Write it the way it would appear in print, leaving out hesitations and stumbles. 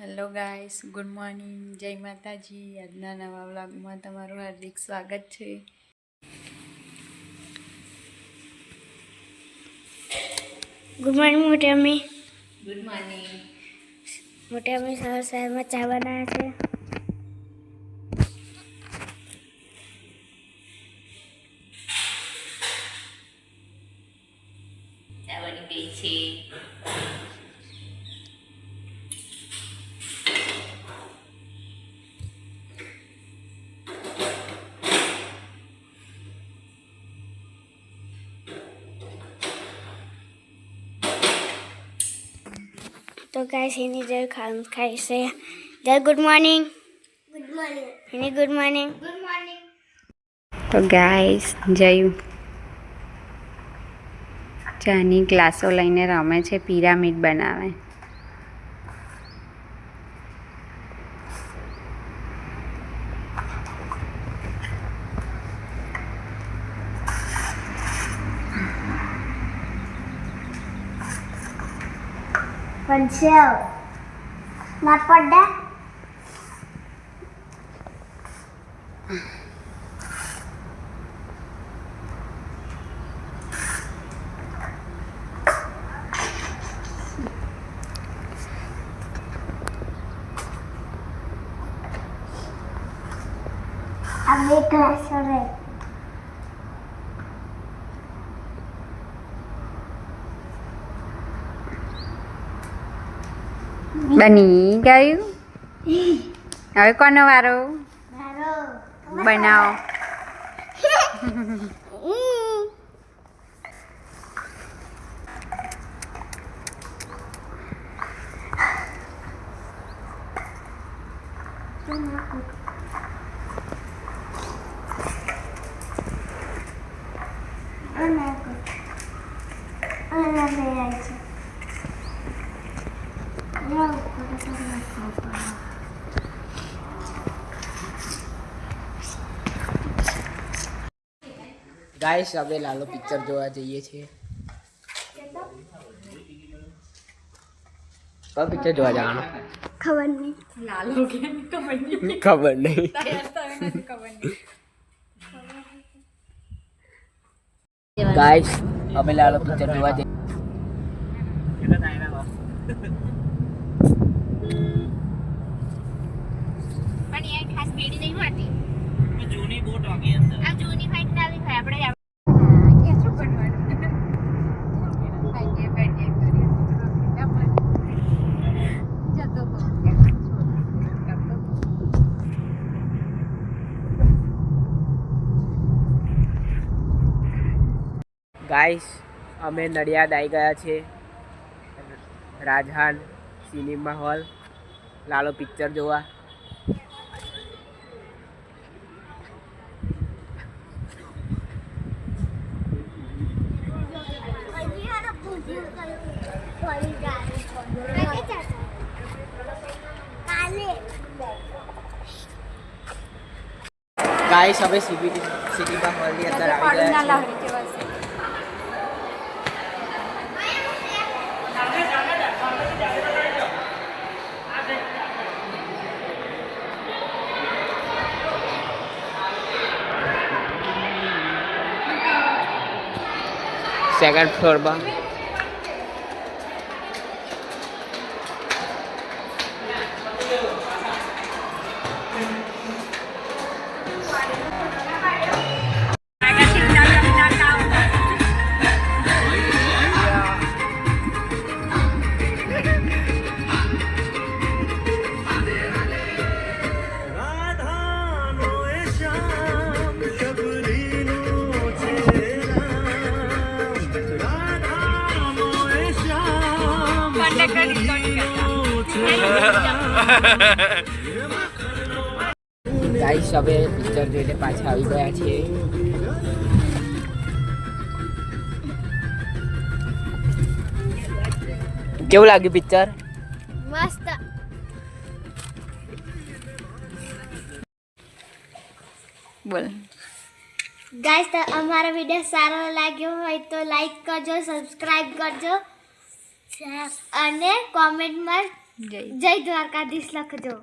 Hello guys, good morning, જય માતાજી. આજના નવા વ્લોગમાં તમારું હાર્દિક સ્વાગત છે. ગુડ મોર્નિંગ મોટી અમ્મી. Good morning. મોટી અમ્મી સવારમાં ચા બનાવે છે. ચા બની ગઈ છે. તો ગાઈસ એની જય ખાઈ છે. Jay good morning. Good morning. એની ગુડ મોર્નિંગ. Good morning. તો ગાઈસ જયું ચાની ગ્લાસો લઈને રમે છે, પિરામિડ બનાવે. પંચાવ ના પડે. अब एक क्लास हो रहे બની ગયું. હવે કોનો વારો? બનાવો. ગાઈસ હવે લાલો પિક્ચર જોવા જઈએ છીએ. કયો પિક્ચર જોવા જવાનો? ખબર નહીં. લાલો કે ખબર નહીં. ગાઈસ હવે લાલો પિક્ચર જોવા જઈએ. પણ એ ખાસ પેડી નહીં હોતી. જૂની બોટ વાગી અંદર. આ જૂની ફાઈટ ના આવી ખાય આપણે. કેટલું બનવાનું? ગાઈસ અમે નડિયાદ આવી ગયા છે, રાજહાન સિનેમા હોલ લાલો પિક્ચર જોવા. ગાઈસ હવે સિનેમા હોલની અંદર આવી ગયા છે. સેકન્ડ ફ્લોરમાં ગાઈસ હવે પિક્ચર જોઈને પાછા આવી ગયા છે. કેવું લાગ્યું પિક્ચર? મસ્ત. બોલ ગાઈસ, તો અમારો વિડિયો સારો લાગ્યો હોય તો લાઈક કરજો, સબસ્ક્રાઇબ કરજો અને કોમેન્ટમાં જય જય દ્વારકાધીશ લખજો.